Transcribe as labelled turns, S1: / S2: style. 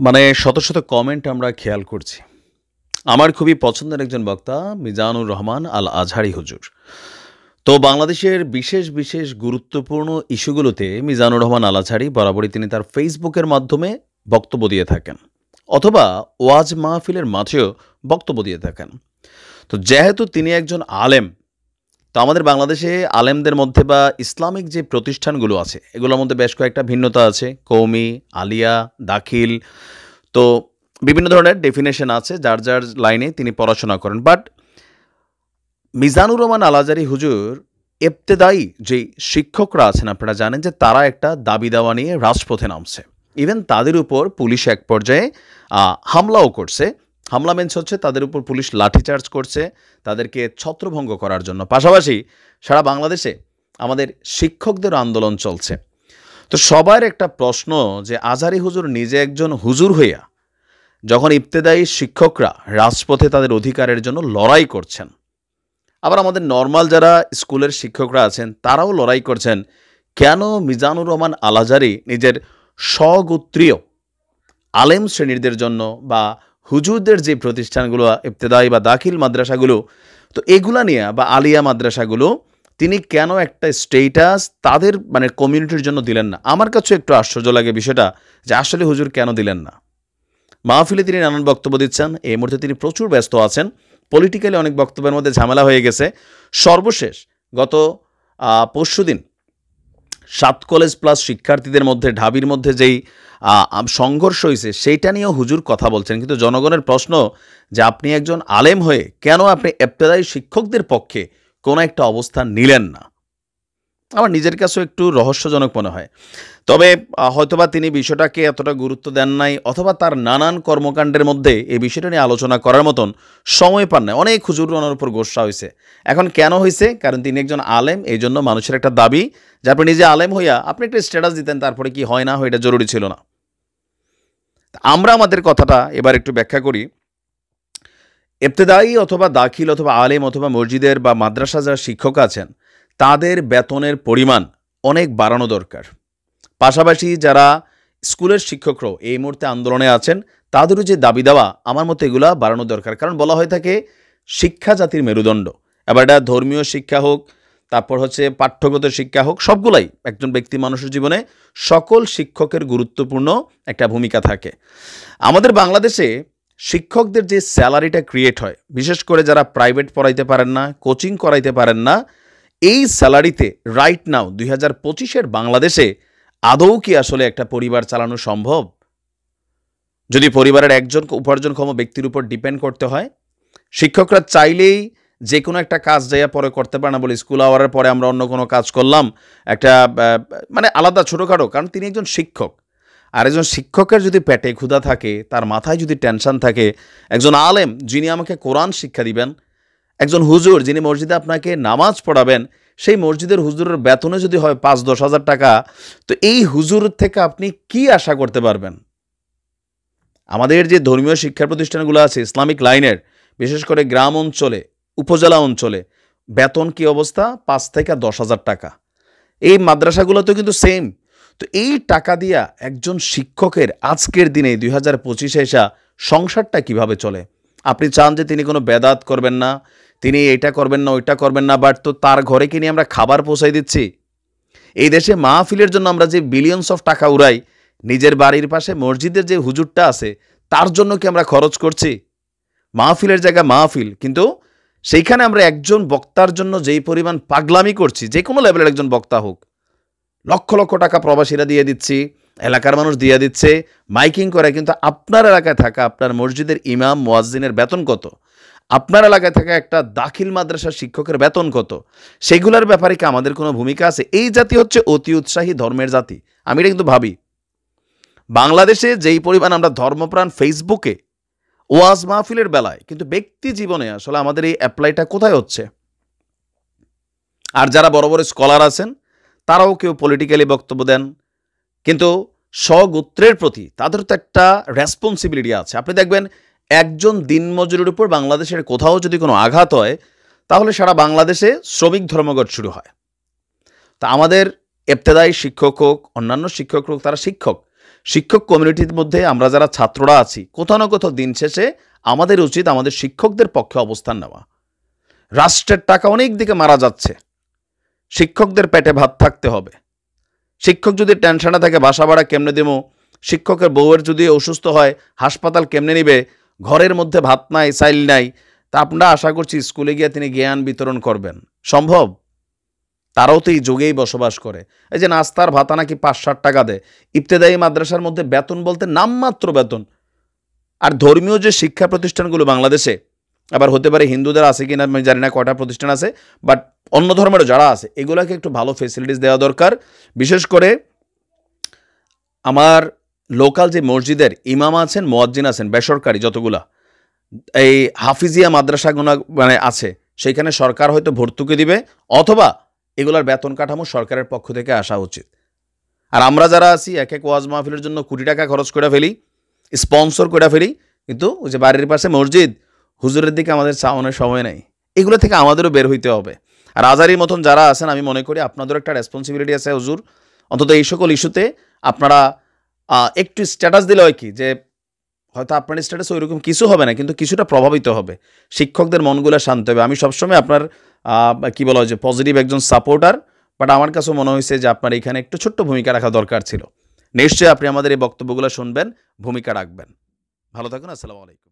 S1: মানে শত, শত কমেন্ট আমরা খেয়াল করছি। আমার খুবই পছন্দের একজন বক্তা মিজানুর রহমান আল আজহারি হুজুর। তো বাংলাদেশের বিশেষ, বিশেষ গুরুত্বপূর্ণ ইস্যুগুলোতে মিজানুর রহমান আল আজহারি বরাবরই তিনি তার ফেসবুকের মাধ্যমে বক্তব্য দিয়ে থাকেন। অথবা ওয়াজ মাহফিলের মাঝেও বক্তব্য দিয়ে থাকেন। তো যেহেতু তিনি একজন আলেম, তো আমাদের বাংলাদেশে আলেমদের মধ্যে বা ইসলামিক যে প্রতিষ্ঠানগুলো আছে, এগুলোর মধ্যে বেশ কয়েকটা ভিন্নতা আছে। কওমি, আলিয়া, দাখিল। তো বিভিন্ন ধরনের ডেফিনেশন আছে যার যার লাইনে তিনি পড়াশোনা করেন। বাট মিজানুর রহমান আল আজহারি হুজুর ইবতেদায়ী যে শিক্ষকরা আছেন, আপনারা জানেন যে তারা একটা দাবি দাওয়া নিয়ে রাজপথে নামছে। ইভেন তাদের উপর পুলিশ এক পর্যায়ে হামলাও করছে। হামলা মিন্স হচ্ছে তাদের উপর পুলিশ লাঠিচার্জ করছে তাদেরকে ছত্রভঙ্গ করার জন্য। পাশাপাশি সারা বাংলাদেশে আমাদের শিক্ষকদের আন্দোলন চলছে। তো সবার একটা প্রশ্ন যে আজহারি হুজুর নিজে একজন হুজুর হইয়া যখন ইবতেদায়ী শিক্ষকরা রাজপথে তাদের অধিকারের জন্য লড়াই করছেন, আবার আমাদের নর্মাল যারা স্কুলের শিক্ষকরা আছেন তারাও লড়াই করছেন, কেন মিজানুর রহমান আল আজহারি নিজের স্বগোত্রীয় আলেম শ্রেণীদের জন্য বা হুজুরদের যে প্রতিষ্ঠানগুলো ইবতেদায়ী বা দাখিল মাদ্রাসাগুলো, তো এগুলা নিয়ে বা আলিয়া মাদ্রাসাগুলো তিনি কেন একটা স্টেটাস তাদের মানে কমিউনিটির জন্য দিলেন না? আমার কাছে একটু আশ্চর্য লাগে বিষয়টা যে আসলে হুজুর কেন দিলেন না। মাহফিলে তিনি নানান বক্তব্য দিচ্ছেন, এই মুহূর্তে তিনি প্রচুর ব্যস্ত আছেন। পলিটিক্যালি অনেক বক্তব্যের মধ্যে ঝামেলা হয়ে গেছে। সর্বশেষ গত পরশুদিন 7 কলেজ প্লাস শিক্ষার্থীদের মধ্যে ঢাবির মধ্যে যেই সংঘর্ষ হয়েছে সেইটা নিয়েও হুজুর কথা বলছেন। কিন্তু জনগণের প্রশ্ন যে আপনি একজন আলেম হয়ে কেন আপনি ইবতেদায়ী শিক্ষকদের পক্ষে কোনো একটা অবস্থান নিলেন না? আমার নিজের কাছেও একটু রহস্যজনক মনে হয়। তবে হয়তোবা তিনি বিষয়টাকে এতটা গুরুত্ব দেন নাই, অথবা তার নানান কর্মকাণ্ডের মধ্যে এই বিষয়টা নিয়ে আলোচনা করার মতন সময় পান নাই। অনেক হুজুর ওনার উপর গোস্সা হয়েছে। এখন কেন হয়েছে? কারণ তিনি একজন আলেম, এই জন্য মানুষের একটা দাবি যে আপনি নিজে আলেম হইয়া আপনি একটা স্ট্যাটাস দিতেন, তারপরে কি হয় না হয় এটা জরুরি ছিল না। আমরা আমাদের কথাটা এবার একটু ব্যাখ্যা করি। ইবতেদায়ী অথবা দাখিল অথবা আলেম অথবা মসজিদের বা মাদ্রাসা যারা শিক্ষক আছেন তাদের বেতনের পরিমাণ অনেক বাড়ানো দরকার। পাশাপাশি যারা স্কুলের শিক্ষকরাও এই মুহূর্তে আন্দোলনে আছেন তাদেরও যে দাবি দেওয়া, আমার মতে এগুলা বাড়ানো দরকার। কারণ বলা হয়ে থাকে শিক্ষা জাতির মেরুদণ্ড। এবার এটা ধর্মীয় শিক্ষা হোক, তারপর হচ্ছে পাঠ্যগত শিক্ষা হোক, সবগুলাই একজন ব্যক্তি মানুষের জীবনে সকল শিক্ষকের গুরুত্বপূর্ণ একটা ভূমিকা থাকে। আমাদের বাংলাদেশে শিক্ষকদের যে স্যালারিটা ক্রিয়েট হয়, বিশেষ করে যারা প্রাইভেট পড়াইতে পারেন না, কোচিং করাইতে পারেন না, এই স্যালারিতে রাইট নাও 2025-এর বাংলাদেশে আদৌ কি আসলে একটা পরিবার চালানো সম্ভব? যদি পরিবারের একজন উপার্জনক্ষম ব্যক্তির উপর ডিপেন্ড করতে হয়, শিক্ষকরা চাইলেই যে কোনো একটা কাজ যাইয়া পরে করতে পারে না বলে স্কুল আওয়ারের পরে আমরা অন্য কোনো কাজ করলাম, একটা মানে আলাদা ছোটোখাটো, কারণ তিনি একজন শিক্ষক। আর একজন শিক্ষকের যদি পেটে ক্ষুধা থাকে, তার মাথায় যদি টেনশন থাকে, একজন আলেম যিনি আমাকে কোরআন শিক্ষা দিবেন, একজন হুজুর যিনি মসজিদে আপনাকে নামাজ পড়াবেন, সেই মসজিদের হুজুরের বেতনে যদি হয় 5-10 হাজার টাকা, তো এই হুজুর থেকে আপনি কি আশা করতে পারবেন? আমাদের যে ধর্মীয় শিক্ষা প্রতিষ্ঠানগুলো আছে ইসলামিক লাইনের, বিশেষ করে গ্রাম অঞ্চলে, উপজেলা অঞ্চলে, বেতন কি অবস্থা? 5 থেকে 10 হাজার টাকা। এই মাদ্রাসাগুলোতেও কিন্তু সেম। তো এই টাকা দিয়া একজন শিক্ষকের আজকের দিনে 2025-এ এসা সংসারটা কিভাবে চলে? আপনি চান যে তিনি কোনো বেদাত করবেন না, তিনি এটা করবেন না, ওইটা করবেন না, বাট তো তার ঘরে কি নিয়ে আমরা খাবার পৌঁছাই দিচ্ছি? এই দেশে মাহফিলের জন্য আমরা যে বিলিয়নস অফ টাকা উড়াই, নিজের বাড়ির পাশে মসজিদের যে হুজুরটা আছে তার জন্য কি আমরা খরচ করছি? মাহফিলের জায়গায় মাহফিল, কিন্তু সেইখানে আমরা একজন বক্তার জন্য যেই পরিমাণ পাগলামি করছি, যে কোনো লেভেলের একজন বক্তা হোক, লক্ষ লক্ষ টাকা প্রবাসীরা দিয়ে দিচ্ছি, এলাকার মানুষ দিয়ে দিচ্ছে মাইকিং করে, কিন্তু আপনার এলাকায় থাকা আপনার মসজিদের ইমাম মুয়াজ্জিনের বেতন কত? আপনার এলাকায় থাকা একটা দাখিল মাদ্রাসার শিক্ষকের বেতন কত? সেগুলোর ব্যাপারে কি আমাদের কোনো ভূমিকা আছে? এই জাতি হচ্ছে অতি উৎসাহী ধর্মের জাতি। আমি এটা কিন্তু ভাবি, বাংলাদেশে যেই পরিমাণ আমরা ধর্মপ্রাণ ফেসবুকে ওয়াজ মাহফিলের বেলায়, কিন্তু ব্যক্তি জীবনে আসলে আমাদের এই অ্যাপ্লাইটা কোথায় হচ্ছে? আর যারা বড় বড় স্কলার আছেন তারাও কেউ পলিটিক্যালি বক্তব্য দেন, কিন্তু স্বগোত্রের প্রতি তাদের তো একটা রেসপন্সিবিলিটি আছে। আপনি দেখবেন একজন দিনমজুরের উপর বাংলাদেশের কোথাও যদি কোনো আঘাত হয়, তাহলে সারা বাংলাদেশে শ্রমিক ধর্মঘট শুরু হয়। তা আমাদের ইবতেদায়ী শিক্ষক হোক, অন্যান্য শিক্ষক হোক, তারা শিক্ষক। শিক্ষক কমিউনিটির মধ্যে আমরা যারা ছাত্ররা আছি, কোথাও না কোথাও দিন শেষে আমাদের উচিত আমাদের শিক্ষকদের পক্ষে অবস্থান নেওয়া। রাষ্ট্রের টাকা অনেক দিকে মারা যাচ্ছে, শিক্ষকদের পেটে ভাত থাকতে হবে। শিক্ষক যদি টেনশনে থাকে বাসা ভাড়া কেমনে দেবো, শিক্ষকের বউয়ের যদি অসুস্থ হয় হাসপাতাল কেমনে নিবে, ঘরের মধ্যে ভাত নাই চাইল নাই, তা আপনারা আশা করছি স্কুলে গিয়ে তিনি জ্ঞান বিতরণ করবেন? সম্ভব? তারাও তো এই যুগেই বসবাস করে। এই যে নাস্তার ভাতা নাকি ৫-৬০ টাকা দেয়, ইবতেদায়ী মাদ্রাসার মধ্যে বেতন বলতে নামমাত্র বেতন। আর ধর্মীয় যে শিক্ষা প্রতিষ্ঠানগুলো বাংলাদেশে, আবার হতে পারে হিন্দুদের আছে কিনা আমি জানি না, কয়টা প্রতিষ্ঠান আছে, বাট অন্য ধর্মেরও যারা আছে এগুলোকে একটু ভালো ফেসিলিটিস দেওয়া দরকার। বিশেষ করে আমার লোকাল যে মসজিদের ইমাম আছেন, মুয়াজ্জিন আছেন, বেসরকারি যতগুলা এই হাফিজিয়া মাদ্রাসাগুলো মানে আছে, সেইখানে সরকার হয়তো ভর্তুকি দিবে, অথবা এগুলার বেতন কাঠামো সরকারের পক্ষ থেকে আসা উচিত। আর আমরা যারা আছি এক এক ওয়াজ মাহফিলের জন্য কোটি টাকা খরচ করে ফেলি, স্পন্সর করে ফেলি, কিন্তু ওই যে বাড়ির পাশে মসজিদ, হুজুরের দিকে আমাদের চাওয়ানোর সময় নেই। এগুলো থেকে আমাদেরও বের হইতে হবে। আর আজারির মতন যারা আছেন, আমি মনে করি আপনাদেরও একটা রেসপন্সিবিলিটি আছে হুজুর, অন্তত এই সকল ইস্যুতে আপনারা একটু স্ট্যাটাস দিলে হয় কি, যে হয়তো আপনার স্ট্যাটাস ওইরকম কিছু হবে না, কিন্তু কিছুটা প্রভাবিত হবে, শিক্ষকদের মনগুলো শান্ত হবে। আমি সবসময় আপনার কি বলা হয় যে পজিটিভ একজন সাপোর্টার, বাট আমার কাছেও মনে হয়েছে যে আপনার এখানে একটু ছোট্ট ভূমিকা রাখা দরকার ছিল। নিশ্চয়ই আপনি আমাদের এই বক্তব্যগুলো শুনবেন, ভূমিকা রাখবেন। ভালো থাকুন, আসসালামু আলাইকুম।